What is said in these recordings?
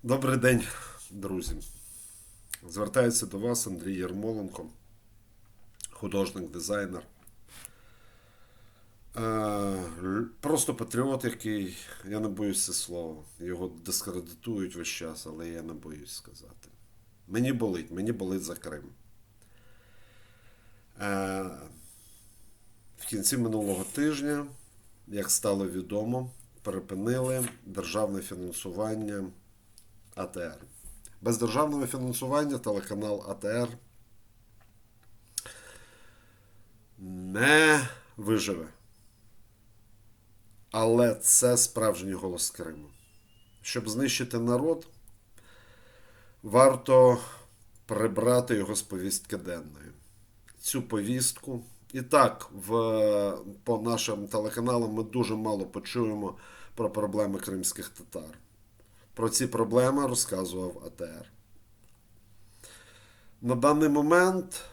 Добрий день, друзі. Звертається до вас Андрій Ярмоленко, художник-дизайнер. Просто патріот, який, я не боюсь це слова, його дискредитують весь час, але я не боюсь сказати. Мені болить за Крим. В кінці минулого тижня, як стало відомо, перепинили державне фінансування АТР. Без державного фінансування телеканал АТР не виживе. Але це справжній голос Криму. Щоб знищити народ, варто прибрати його з повістки денної. Цю повістку. І так, по нашим телеканалам ми дуже мало почуємо про проблеми кримських татар. Про ці проблеми розказував АТР. На даний момент,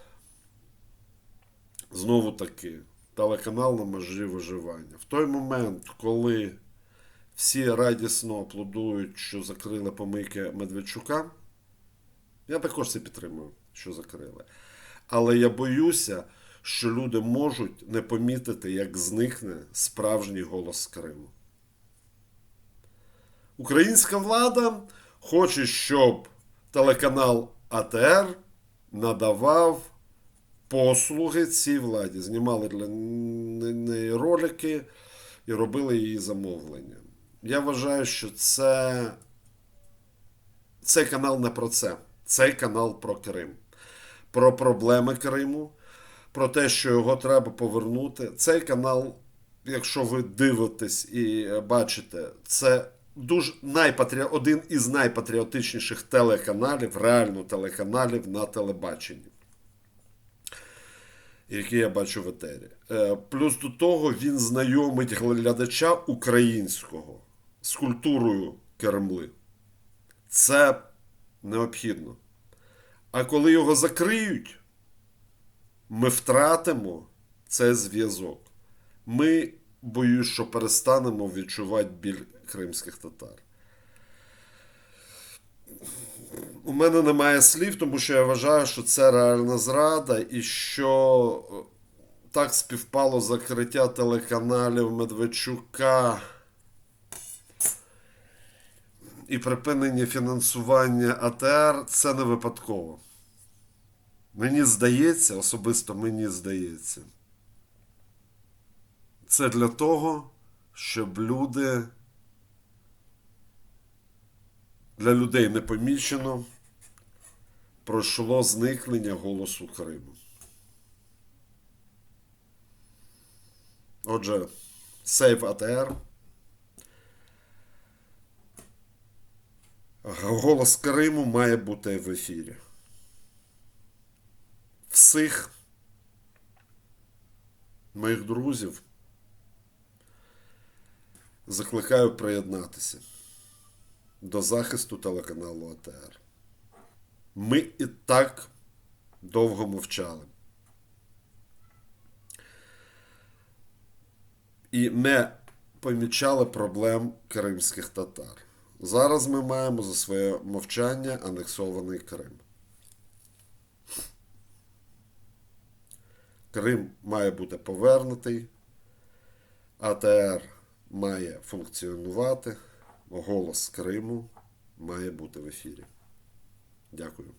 знову таки, телеканал на межі виживання. В той момент, коли всі радісно аплодують, що закрили помийки Медведчука, я також це підтримую, що закрили. Але я боюся, що люди можуть не помітити, як зникне справжній голос Криму. Українська влада хоче, щоб телеканал АТР надавав послуги цій владі. Знімали для неї ролики і робили її замовлення. Я вважаю, що цей канал не про це. Цей канал про Крим. Про проблеми Криму, про те, що його треба повернути. Цей канал, якщо ви дивитесь і бачите, це один із найпатріотичніших телеканалів, реально телеканалів на телебаченні, які я бачу в етері. Плюс до того він знайомить глядача українського з культурою Кремли. Це необхідно. А коли його закриють, ми втратимо цей зв'язок. Ми, боюсь, що перестанемо відчувати біль кримських татар. У мене немає слів, тому що я вважаю, що це реальна зрада і що так співпало закриття телеканалів Медведчука і припинення фінансування АТР – це не випадково. Мені здається, особисто мені здається, це для того, щоб для людей непомічено пройшло зникнення голосу Криму. Отже, Save АТР. Голос Криму має бути в ефірі. Всіх моїх друзів закликаю приєднатися до захисту телеканалу АТР. Ми і так довго мовчали. І не помічали проблем кримських татар. Зараз ми маємо за своє мовчання анексований Крим. Крим має бути повернутий, АТР має функціонувати, голос Криму має бути в ефірі. Дякую.